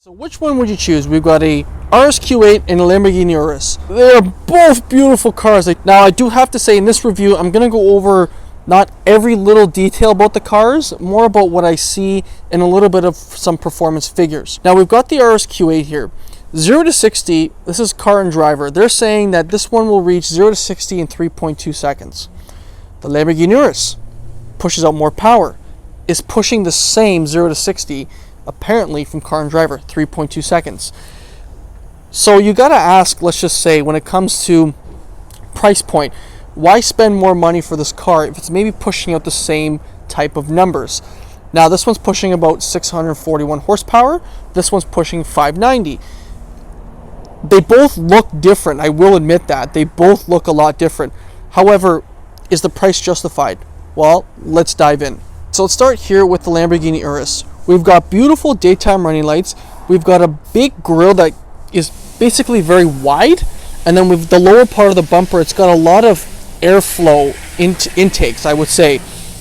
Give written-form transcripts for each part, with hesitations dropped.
So which one would you choose? We've got a RS Q8 and a Lamborghini Urus. They are both beautiful cars. Now I do have to say in this review, I'm going to go over not every little detail about the cars, more about what I see and a little bit of some performance figures. Now we've got the RS Q8 here. 0 to 60, this is car and driver. They're saying that this one will reach 0 to 60 in 3.2 seconds. The Lamborghini Urus pushes out more power, is pushing the same 0 to 60 apparently from car and driver, 3.2 seconds. So you got to ask, let's just say, when it comes to price point, why spend more money for this car if it's maybe pushing out the same type of numbers? Now this one's pushing about 641 horsepower, this one's pushing 590. They both look different, I will admit that. They both look a lot different. However, is the price justified? Well, let's dive in. So let's start here with the Lamborghini Urus. We've got beautiful daytime running lights. We've got a big grille that is basically very wide. And then with the lower part of the bumper, it's got a lot of airflow intakes, I would say,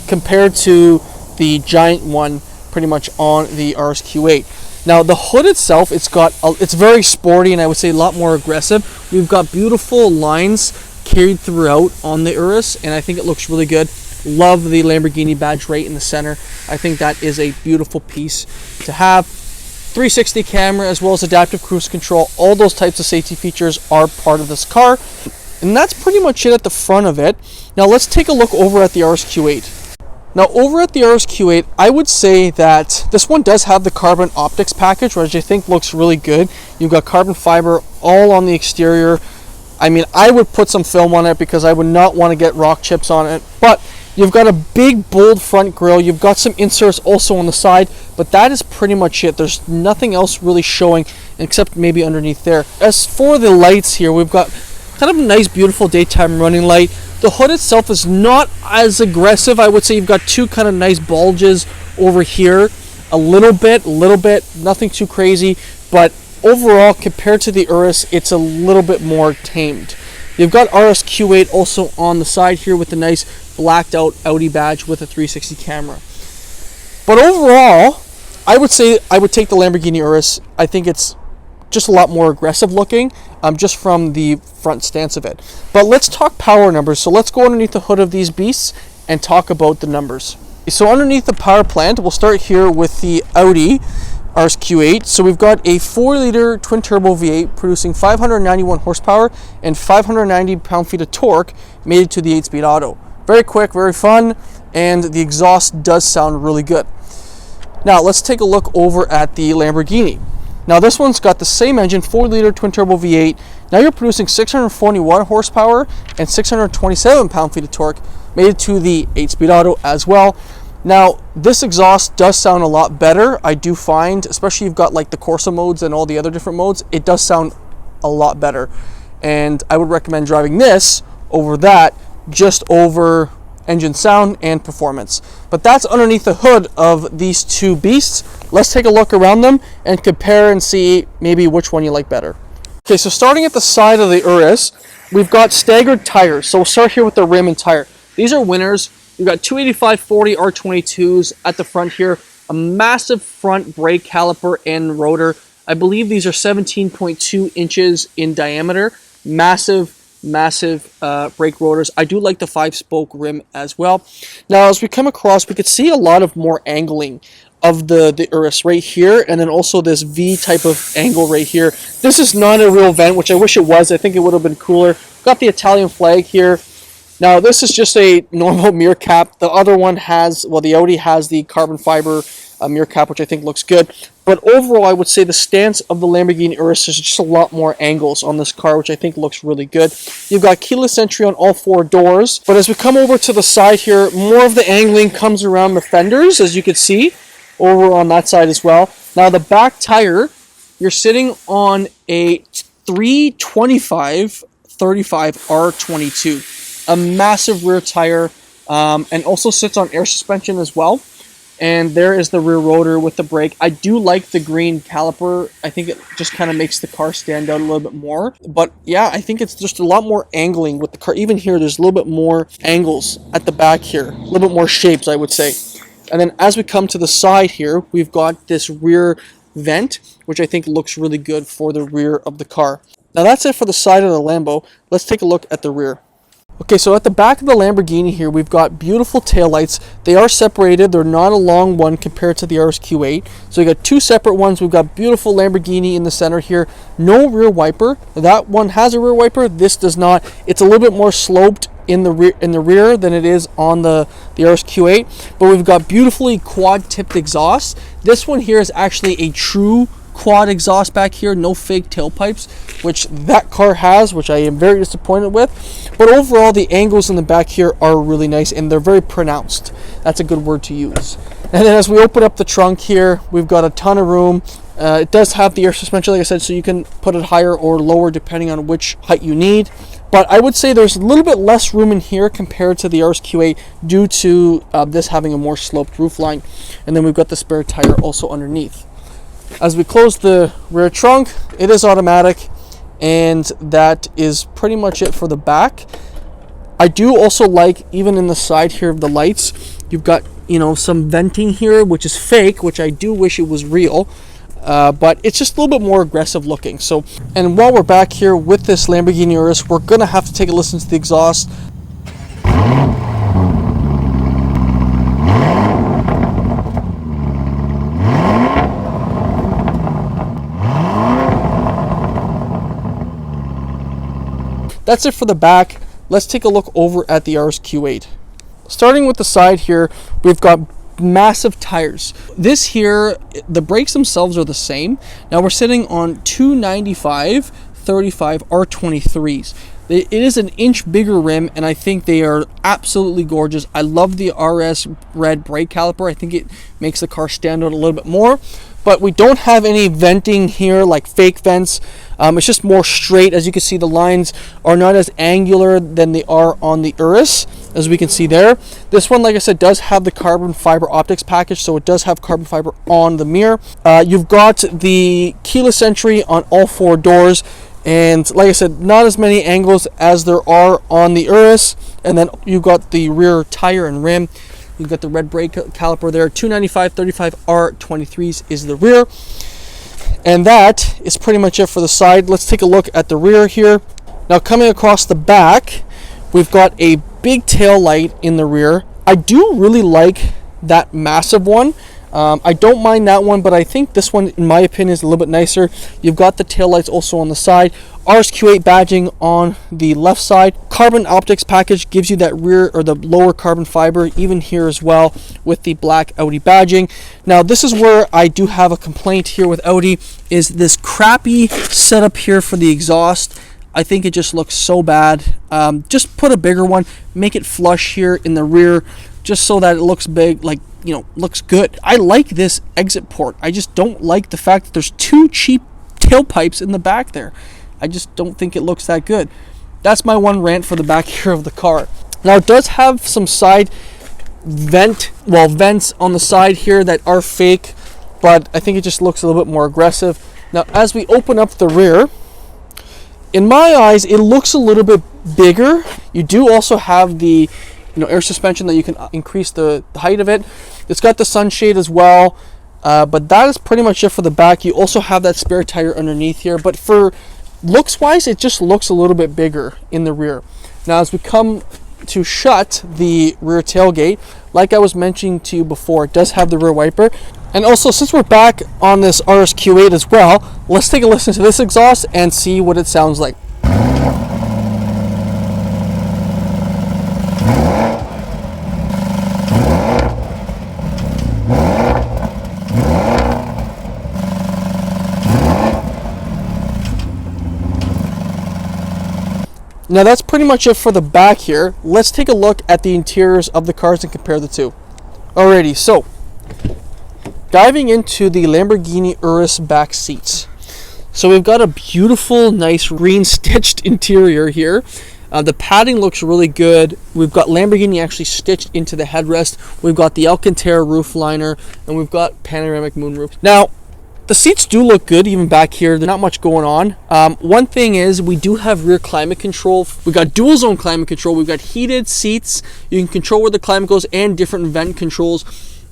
compared to the giant one pretty much on the RS Q8. Now the hood itself, it's very sporty and I would say a lot more aggressive. We've got beautiful lines carried throughout on the Urus and I think it looks really good. Love the Lamborghini badge right in the center. I think that is a beautiful piece to have. 360 camera as well as adaptive cruise control. All those types of safety features are part of this car. And that's pretty much it at the front of it. Now let's take a look over at the RS Q8. Now over at the RS Q8, I would say that this one does have the carbon optics package, which I think looks really good. You've got carbon fiber all on the exterior. I mean, I would put some film on it because I would not want to get rock chips on it. But you've got a big, bold front grille. You've got some inserts also on the side, but that is pretty much it. There's nothing else really showing except maybe underneath there. As for the lights here, we've got kind of a nice, beautiful daytime running light. The hood itself is not as aggressive. I would say you've got two kind of nice bulges over here. A little bit, nothing too crazy, but overall, compared to the Urus, it's a little bit more tamed. You've got RS Q8 also on the side here with a nice blacked out Audi badge with a 360 camera. But overall, I would say I would take the Lamborghini Urus. I think it's just a lot more aggressive looking, just from the front stance of it. But let's talk power numbers. So let's go underneath the hood of these beasts and talk about the numbers. So underneath the power plant, we'll start here with the Audi RS Q8. So we've got a 4-liter twin-turbo V8 producing 591 horsepower and 590 pound-feet of torque, mated to the 8-speed auto. Very quick, very fun, and the exhaust does sound really good. Now let's take a look over at the Lamborghini. Now this one's got the same engine, 4-liter twin-turbo V8. Now you're producing 641 horsepower and 627 pound-feet of torque, mated to the 8-speed auto as well. Now this exhaust does sound a lot better. I do find, especially you've got like the Corsa modes and all the other different modes, it does sound a lot better. And I would recommend driving this over that, just over engine sound and performance. But that's underneath the hood of these two beasts. Let's take a look around them and compare and see maybe which one you like better. Okay, so starting at the side of the Urus, we've got staggered tires. So we'll start here with the rim and tire. These are winners. We've got 285/40 R22s at the front here, a massive front brake caliper and rotor. I believe these are 17.2 inches in diameter. Massive brake rotors. I do like the 5-spoke rim as well. Now as we come across, we could see a lot of more angling of the Urus right here, and then also this V type of angle right here. This is not a real vent, which I wish it was. I think it would have been cooler. Got the Italian flag here. Now this is just a normal mirror cap. The other one has, well, the Audi has the carbon fiber mirror cap, which I think looks good. But overall, I would say the stance of the Lamborghini Urus is just a lot more angles on this car, which I think looks really good. You've got keyless entry on all 4 doors. But as we come over to the side here, more of the angling comes around the fenders, as you can see, over on that side as well. Now the back tire, you're sitting on a 325/35 R22. A massive rear tire, and also sits on air suspension as well. And there is the rear rotor with the brake. I do like the green caliper. I think it just kind of makes the car stand out a little bit more. But yeah, I think it's just a lot more angling with the car. Even here, there's a little bit more angles at the back here. A little bit more shapes, I would say. And then as we come to the side here, we've got this rear vent, which I think looks really good for the rear of the car. Now that's it for the side of the Lambo. Let's take a look at the rear. Okay, so at the back of the Lamborghini here, we've got beautiful taillights. They are separated. They're not a long one compared to the RS Q8. So you got two separate ones. We've got beautiful Lamborghini in the center here. No rear wiper. That one has a rear wiper. This does not. It's a little bit more sloped in the rear than it is on the RS Q8. But we've got beautifully quad-tipped exhaust. This one here is actually a true quad exhaust back here, no fake tailpipes, which that car has, which I am very disappointed with. But overall, the angles in the back here are really nice and they're very pronounced. That's a good word to use. And then as we open up the trunk here, we've got a ton of room. It does have the air suspension, like I said, so you can put it higher or lower depending on which height you need. But I would say there's a little bit less room in here compared to the RS Q8 due to this having a more sloped roofline. And then we've got the spare tire also underneath. As we close the rear trunk, it is automatic, and that is pretty much it for the back. I do also like, even in the side here of the lights, you've got, you know, some venting here, which is fake, which I do wish it was real, but it's just a little bit more aggressive looking. So, and while we're back here with this Lamborghini Urus, we're gonna have to take a listen to the exhaust. That's it for the back. Let's take a look over at the RS Q8. Starting with the side here, we've got massive tires. This here, the brakes themselves are the same. Now we're sitting on 295 35 R23s. It is an inch bigger rim, and I think they are absolutely gorgeous. I love the RS red brake caliper. I think it makes the car stand out a little bit more. But we don't have any venting here, like fake vents. It's just more straight. As you can see, the lines are not as angular than they are on the Urus, as we can see there. This one, like I said, does have the carbon fiber optics package, so it does have carbon fiber on the mirror. You've got the keyless entry on all four doors, and like I said, not as many angles as there are on the Urus. And then you've got the rear tire and rim. You've got the red brake caliper there. 295 35 R23s is the rear. And that is pretty much it for the side. Let's take a look at the rear here. Now coming across the back, we've got a big tail light in the rear. I do really like that massive one. I don't mind that one, but I think this one, in my opinion, is a little bit nicer. You've got the tail lights also on the side. RS Q8 badging on the left side. Carbon optics package gives you that rear or the lower carbon fiber, even here as well, with the black Audi badging. Now this is where I do have a complaint here with Audi, is this crappy setup here for the exhaust. I think it just looks so bad. Just put a bigger one, make it flush here in the rear, just so that it looks big, like, you know, looks good. I like this exit port. I just don't like the fact that there's two cheap tailpipes in the back there. I just don't think it looks that good. That's my one rant for the back here of the car. Now it does have some side vents on the side here that are fake, but I think it just looks a little bit more aggressive. Now as we open up the rear, in my eyes, it looks a little bit bigger. You do also have the, you know, air suspension that you can increase the height of it. It's got the sunshade as well, but that is pretty much it for the back. You also have that spare tire underneath here, but for looks wise, it just looks a little bit bigger in the rear. Now as we come to shut the rear tailgate, like I was mentioning to you before, it does have the rear wiper. And also, since we're back on this RS Q8 as well, let's take a listen to this exhaust and see what it sounds like. Now that's pretty much it for the back here. Let's take a look at the interiors of the cars and compare the two. Alrighty, so diving into the Lamborghini Urus back seats. So we've got a beautiful, nice green stitched interior here. The padding looks really good. We've got Lamborghini actually stitched into the headrest. We've got the Alcantara roof liner, and we've got panoramic moonroof. Now, the seats do look good even back here. There's not much going on. One thing is we do have rear climate control. We've got dual zone climate control. We've got heated seats. You can control where the climate goes and different vent controls.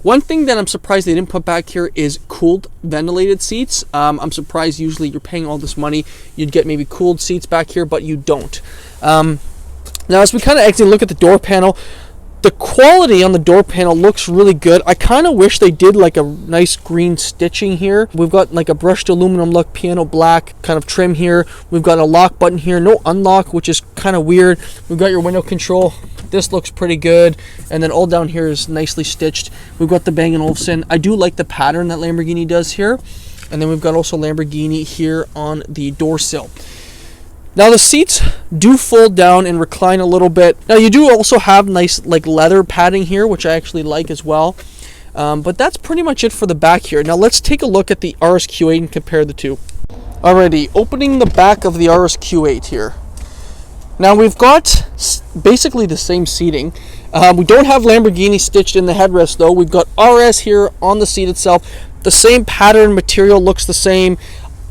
One thing that I'm surprised they didn't put back here is cooled ventilated seats. I'm surprised. Usually you're paying all this money, you'd get maybe cooled seats back here, but you don't. Now as we kind of exit and look at the door panel, the quality on the door panel looks really good. I kind of wish they did like a nice green stitching here. We've got like a brushed aluminum look, piano black kind of trim here. We've got a lock button here, no unlock, which is kind of weird. We've got your window control. This looks pretty good. And then all down here is nicely stitched. We've got the Bang & Olufsen. I do like the pattern that Lamborghini does here. And then we've got also Lamborghini here on the door sill. Now the seats do fold down and recline a little bit. Now you do also have nice like leather padding here, which I actually like as well. But that's pretty much it for the back here. Now let's take a look at the RS Q8 and compare the two. Alrighty, opening the back of the RS Q8 here. Now we've got basically the same seating. We don't have Lamborghini stitched in the headrest though. We've got RS here on the seat itself. The same pattern, material looks the same.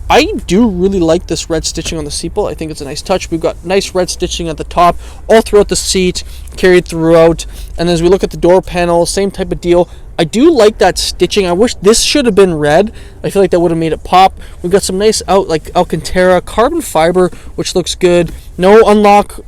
I do really like this red stitching on the seat belt. I think it's a nice touch. We've got nice red stitching at the top, all throughout the seat, carried throughout. And as we look at the door panel, same type of deal. I do like that stitching. I wish this should have been red. I feel like that would have made it pop. We've got some nice Alcantara carbon fiber, which looks good. No unlock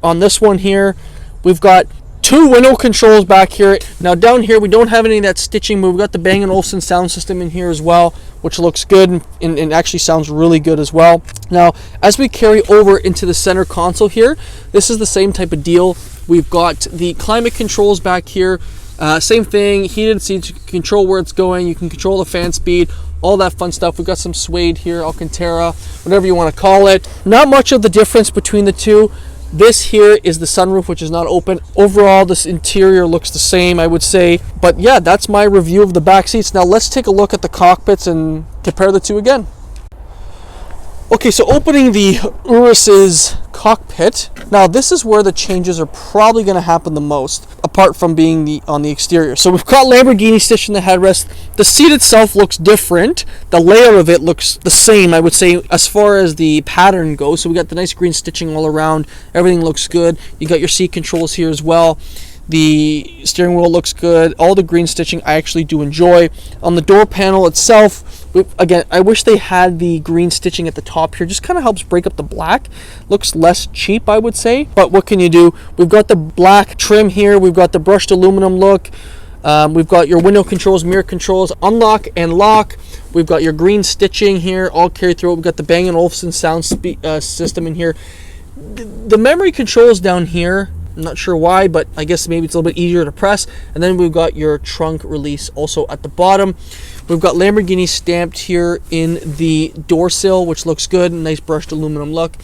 on this one here. We've got two window controls back here. Now down here we don't have any of that stitching, but we've got the Bang & Olufsen sound system in here as well, which looks good and actually sounds really good as well. Now as we carry over into the center console here, this is the same type of deal. We've got the climate controls back here. Same thing, heated seats, you can control where it's going, you can control the fan speed, all that fun stuff. We've got some suede here, Alcantara, whatever you want to call it. Not much of the difference between the two. This here is the sunroof, which is not open. Overall, this interior looks the same, I would say. But yeah, that's my review of the back seats. Now let's take a look at the cockpits and compare the two again. Okay, so opening the Urus's cockpit. Now this is where the changes are probably going to happen the most, apart from being on the exterior. So we've got Lamborghini stitched in the headrest. The seat itself looks different. The layout of it looks the same, I would say, as far as the pattern goes. So we got the nice green stitching all around. Everything looks good. You got your seat controls here as well. The steering wheel looks good. All the green stitching I actually do enjoy. On the door panel itself, again, I wish they had the green stitching at the top here. Just kind of helps break up the black. Looks less cheap, I would say. But what can you do? We've got the black trim here. We've got the brushed aluminum look. We've got your window controls, mirror controls, unlock and lock. We've got your green stitching here, all carried through. We've got the Bang & Olufsen sound system in here. The memory controls down here, I'm not sure why, but I guess maybe it's a little bit easier to press. And then we've got your trunk release also at the bottom. We've got Lamborghini stamped here in the door sill, which looks good. Nice brushed aluminum look.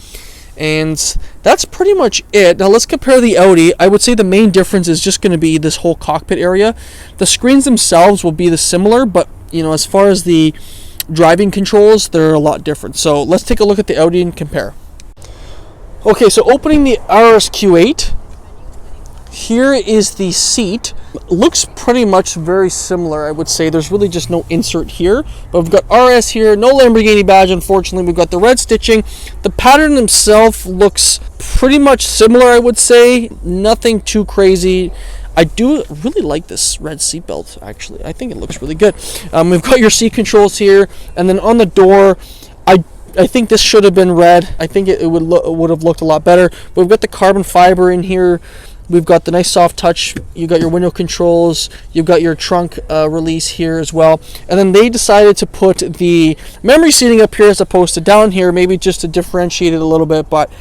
And that's pretty much it. Now let's compare the Audi. I would say the main difference is just going to be this whole cockpit area. The screens themselves will be the similar, but you know, as far as the driving controls, they're a lot different. So let's take a look at the Audi and compare. Okay, so opening the RS Q8. Here is the seat. Looks pretty much very similar, I would say. There's really just no insert here, but we've got RS here, no Lamborghini badge, unfortunately. We've got the red stitching. The pattern itself looks pretty much similar, I would say. Nothing too crazy. I do really like this red seatbelt, actually. I think it looks really good. We've got your seat controls here, and then on the door, I think this should have been red. I think it would have looked a lot better. But we've got the carbon fiber in here. We've got the nice soft touch. You've got your window controls. You've got your trunk release here as well. And then they decided to put the memory seating up here as opposed to down here, maybe just to differentiate it a little bit, but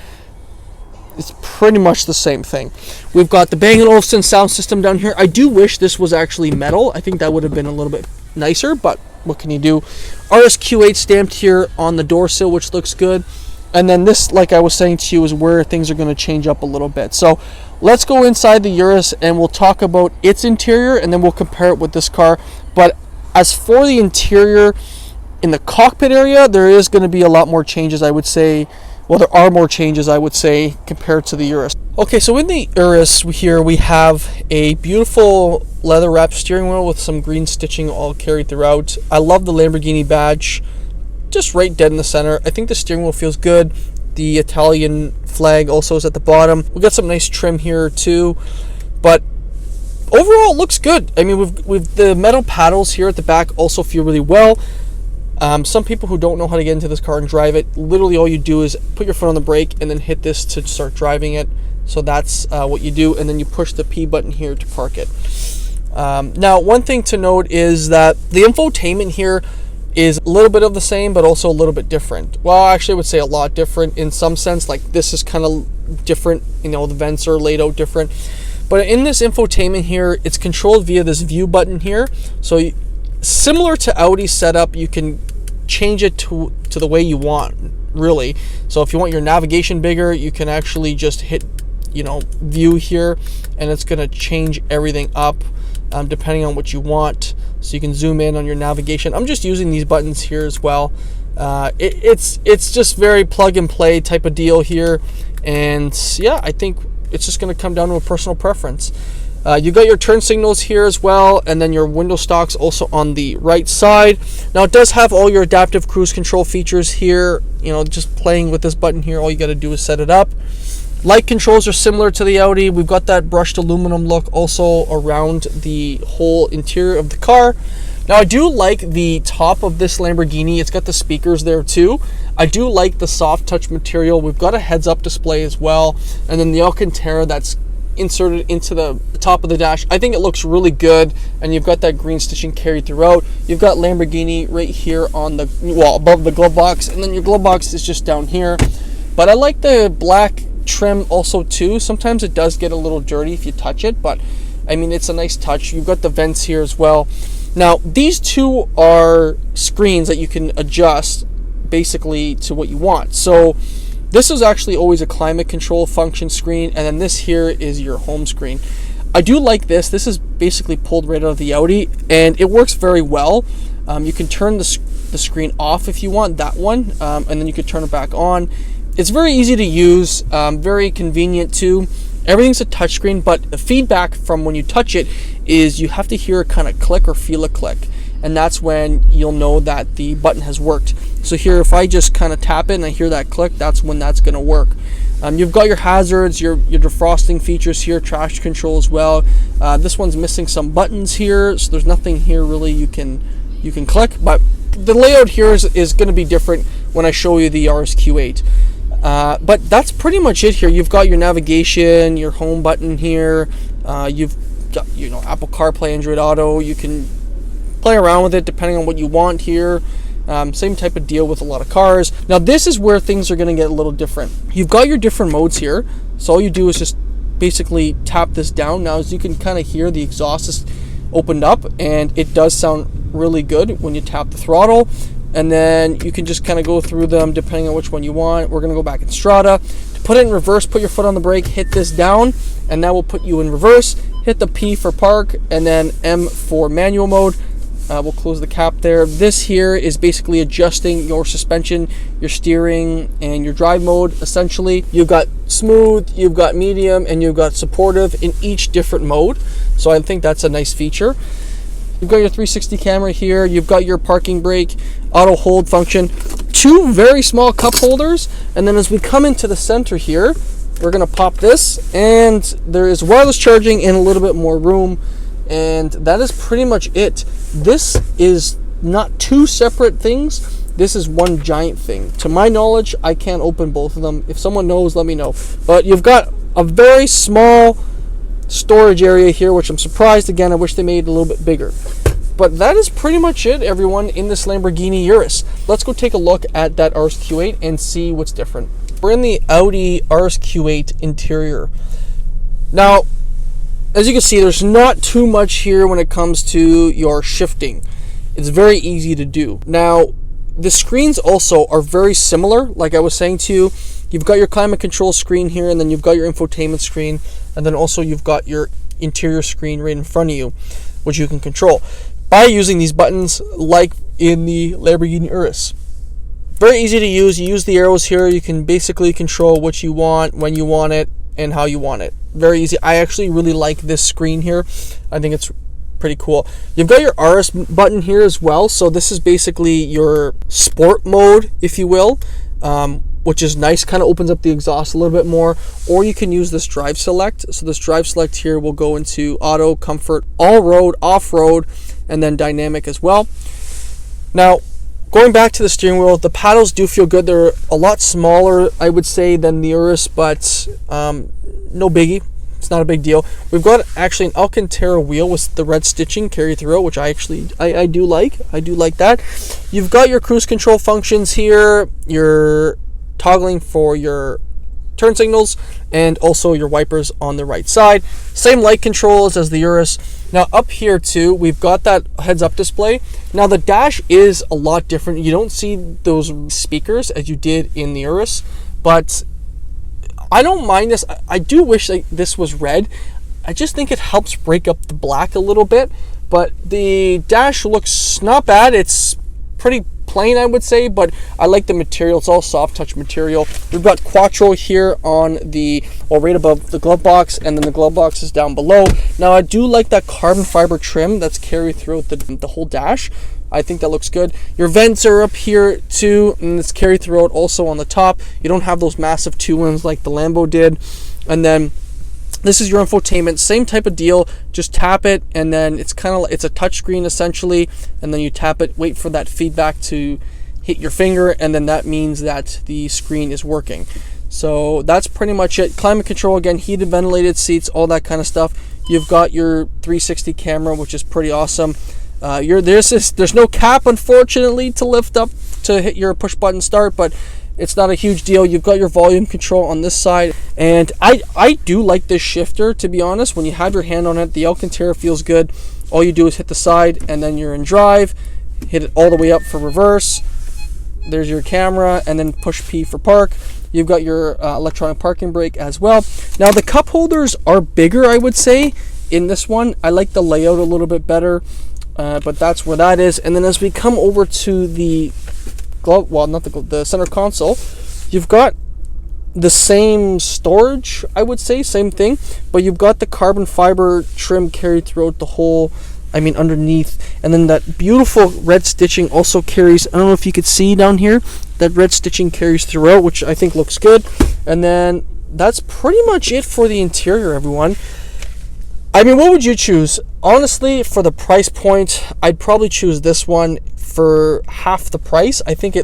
it's pretty much the same thing. We've got the Bang & Olufsen sound system down here. I do wish this was actually metal. I think that would have been a little bit nicer, but what can you do? RS Q8 stamped here on the door sill, which looks good. And then this, like I was saying to you, is where things are going to change up a little bit. So let's go inside the Urus and we'll talk about its interior and then we'll compare it with this car. But as for the interior, in the cockpit area, there is going to be a lot more changes, I would say. Well, there are more changes, I would say, compared to the Urus. Okay, so in the Urus here, we have a beautiful leather-wrapped steering wheel with some green stitching all carried throughout. I love the Lamborghini badge, just right dead in the center. I think the steering wheel feels good. The Italian flag also is at the bottom. We got some nice trim here too, but overall, it looks good. I mean, we've the metal paddles here at the back also feel really well. Some people who don't know how to get into this car and drive it, literally all you do is put your foot on the brake and then hit this to start driving it. So that's what you do, and then you push the P button here to park it. Now, one thing to note is that the infotainment here is a little bit of the same, but also a little bit different. Well, actually, I would say a lot different in some sense. Like, this is kind of different, you know, the vents are laid out different. But in this infotainment here, it's controlled via this view button here. So similar to Audi's setup, you can change it to the way you want, really. So if you want your navigation bigger, you can actually just hit, you know, view here, and it's going to change everything up depending on what you want. So you can zoom in on your navigation. I'm just using these buttons here as well. It's just very plug and play type of deal here, and yeah, I think it's just going to come down to a personal preference. You got your turn signals here as well, and then your window stocks also on the right side. Now, it does have all your adaptive cruise control features here. You know, just playing with this button here, all you got to do is set it up. Light controls are similar to the Audi. We've got that brushed aluminum look also around the whole interior of the car. Now, I do like the top of this Lamborghini. It's got the speakers there too. I do like the soft touch material. We've got a heads-up display as well, and then the Alcantara that's inserted into the top of the dash. I think it looks really good, and you've got that green stitching carried throughout. You've got Lamborghini right here on the, well, above the glove box, and then your glove box is just down here. But I like the black trim also too. Sometimes it does get a little dirty if you touch it, but I mean, it's a nice touch. You've got the vents here as well. Now, these two are screens that you can adjust basically to what you want. So this is actually always a climate control function screen, and then this here is your home screen. I do like this. This is basically pulled right out of the Audi, and it works very well. You can turn the screen off if you want, that one, and then you can turn it back on. It's very easy to use, very convenient too. Everything's a touchscreen, but the feedback from when you touch it is you have to hear it kind of click or feel a click, and that's when you'll know that the button has worked. So here, if I just kind of tap it and I hear that click, that's when that's going to work. You've got your hazards, your defrosting features here, trash control as well. This one's missing some buttons here, so there's nothing here really you can click, but the layout here is going to be different when I show you the RS Q8. But that's pretty much it here. You've got your navigation, your home button here. You've got, you know, Apple CarPlay, Android Auto. You can play around with it depending on what you want here. Same type of deal with a lot of cars. Now, this is where things are going to get a little different. You've got your different modes here. So all you do is just basically tap this down. Now, as you can kind of hear, the exhaust is opened up, and it does sound really good when you tap the throttle. And then you can just kind of go through them depending on which one you want. We're going to go back in Strada. To put it in reverse, put your foot on the brake, hit this down, and that will put you in reverse. Hit the P for park, and then M for manual mode. We'll close the cap there. This here is basically adjusting your suspension, your steering, and your drive mode, essentially. You've got smooth, you've got medium, and you've got supportive in each different mode. So I think that's a nice feature. You've got your 360 camera here. You've got your parking brake, auto hold function, two very small cup holders. And then as we come into the center here, we're going to pop this, and there is wireless charging and a little bit more room. And that is pretty much it. This is not two separate things. This is one giant thing. To my knowledge, I can't open both of them. If someone knows, let me know. But you've got a very small storage area here, which I'm surprised. Again, I wish they made it a little bit bigger. But that is pretty much it, everyone, in this Lamborghini Urus. Let's go take a look at that RS Q8 and see what's different. We're in the Audi RS Q8 interior. Now, as you can see, there's not too much here when it comes to your shifting. It's very easy to do. Now, the screens also are very similar. Like I was saying to you, you've got your climate control screen here, and then you've got your infotainment screen, and then also you've got your interior screen right in front of you, which you can control by using these buttons like in the Lamborghini Urus. Very easy to use. You use the arrows here. You can basically control what you want, when you want it, and how you want it. Very easy. I actually really like this screen here. I think it's pretty cool. You've got your RS button here as well. So this is basically your sport mode, if you will, which is nice, kind of opens up the exhaust a little bit more. Or you can use this drive select. So this drive select here will go into auto, comfort, all road, off road, and then dynamic as well. Now, going back to the steering wheel, the paddles do feel good. They're a lot smaller, I would say, than the Urus, but no biggie. It's not a big deal. We've got actually an Alcantara wheel with the red stitching carried through it, which I do like. I do like that. You've got your cruise control functions here. You're toggling for your turn signals and also your wipers on the right side. Same light controls as the Urus. Now up here too, we've got that heads-up display. Now the dash is a lot different. You don't see those speakers as you did in the Urus, but I don't mind this. I do wish that this was red. I just think it helps break up the black a little bit, but the dash looks not bad. It's pretty plain, I would say, but I like the material. It's all soft touch material. We've got Quattro here on the, well, right above the glove box, and then the glove box is down below. Now I do like that carbon fiber trim that's carried throughout the whole dash. I think that looks good. Your vents are up here too, and it's carried throughout also on the top. You don't have those massive 2-ins like the Lambo did. And then this is your infotainment, same type of deal. Just tap it, and then it's kind of, it's a touch screen essentially, and then you tap it, wait for that feedback to hit your finger, and then that means that the screen is working. So that's pretty much it. Climate control, again, heated ventilated seats, all that kind of stuff. You've got your 360 camera, which is pretty awesome. There's no cap, unfortunately, to lift up to hit your push button start, but it's not a huge deal. You've got your volume control on this side, and I do like this shifter, to be honest. When you have your hand on it, the Alcantara feels good. All you do is hit the side, and then you're in drive. Hit it all the way up for reverse. There's your camera, and then push P for park. You've got your electronic parking brake as well. Now the cup holders are bigger, I would say, in this one. I like the layout a little bit better. But that's where that is. And then as we come over to the glove, well, not the center console, you've got the same storage, I would say, same thing, but you've got the carbon fiber trim carried throughout the whole, I mean, underneath. And then that beautiful red stitching also carries, I don't know if you could see down here, that red stitching carries throughout, which I think looks good. And then that's pretty much it for the interior, everyone. I mean, what would you choose? Honestly, for the price point, I'd probably choose this one for half the price. I think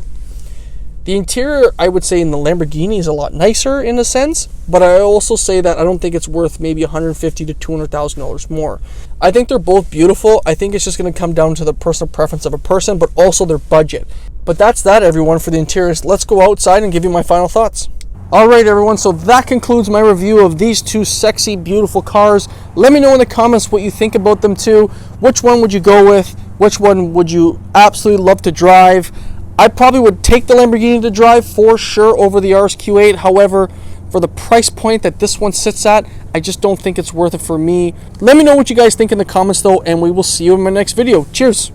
the interior, I would say, in the Lamborghini is a lot nicer in a sense, but I also say that I don't think it's worth maybe $150,000 to $200,000 more. I think they're both beautiful. I think it's just going to come down to the personal preference of a person, but also their budget. But that's that, everyone, for the interiors. Let's go outside and give you my final thoughts. Alright everyone, so that concludes my review of these two sexy, beautiful cars. Let me know in the comments what you think about them too. Which one would you go with? Which one would you absolutely love to drive? I probably would take the Lamborghini to drive for sure over the RS Q8. However, for the price point that this one sits at, I just don't think it's worth it for me. Let me know what you guys think in the comments though, and we will see you in my next video. Cheers!